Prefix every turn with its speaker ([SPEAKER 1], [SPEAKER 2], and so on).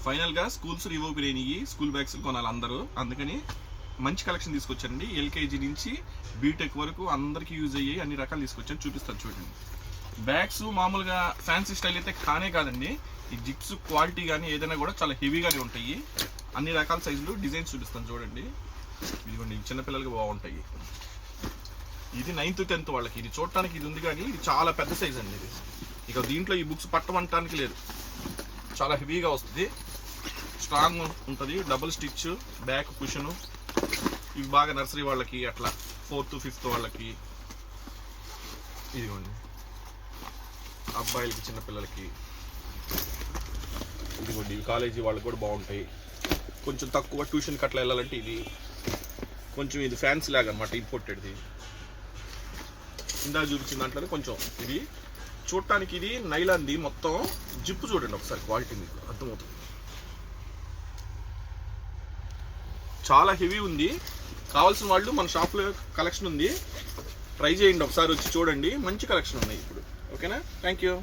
[SPEAKER 1] ఫైనల్గా schools reopen అయినాయి, school bags కొనాలి అందరూ, అందుకని మంచి కలెక్షన్ తీసుకొచ్చారండి. ఎల్కేజీ నుంచి బీటెక్ వరకు అందరికీ యూజ్ అయ్యి అన్ని రకాలు తీసుకొచ్చాను, చూపిస్తాను చూడండి. బ్యాగ్స్ మామూలుగా ఫ్యాన్సీ స్టైల్ అయితే కానే కాదండి, ఈ జిప్స్ క్వాలిటీ కానీ ఏదైనా కూడా చాలా హెవీగానే ఉంటాయి. అన్ని రకాల సైజులు డిజైన్స్ చూపిస్తాను చూడండి. ఇదిగోండి, చిన్నపిల్లలకి బాగుంటాయి. ఇది 9th 10th వాళ్ళకి. ఇది చూడటానికి ఇది ఉంది కానీ ఇది చాలా పెద్ద సైజ్ అండి. ఇది ఇక దీంట్లో ఈ బుక్స్ పట్టమంటానికి లేదు, చాలా హెవీగా వస్తుంది, స్ట్రాంగ్ ఉంటుంది. Double stitch, back cushion. ఇవి బాగా నర్సరీ వాళ్ళకి, అట్లా 4th 5th వాళ్ళకి. ఇదిగోండి, అబ్బాయిలకి, చిన్నపిల్లలకి. ఇదిగోండి, ఇవి కాలేజీ వాళ్ళకి కూడా బాగుంటాయి. కొంచెం తక్కువ ట్యూషన్కి అట్లా వెళ్ళాలంటే ఇది కొంచెం, ఇది ఫ్యాన్సీ లాగా అనమాట, ఇంపోర్టెడ్ది. ఇందా చూపించిన దాంట్లో కొంచెం ఇది చూడటానికి ఇది నైలాన్ది, మొత్తం జిప్పు చూడండి ఒకసారి, క్వాలిటీ మీకు అర్థమవుతుంది. చాలా హెవీ ఉంది. కావాల్సిన వాళ్ళు మన షాప్లో కలెక్షన్ ఉంది, ట్రై చేయండి, ఒకసారి వచ్చి చూడండి. మంచి కలెక్షన్ ఉన్నాయి ఇప్పుడు. ఓకేనా? Thank you.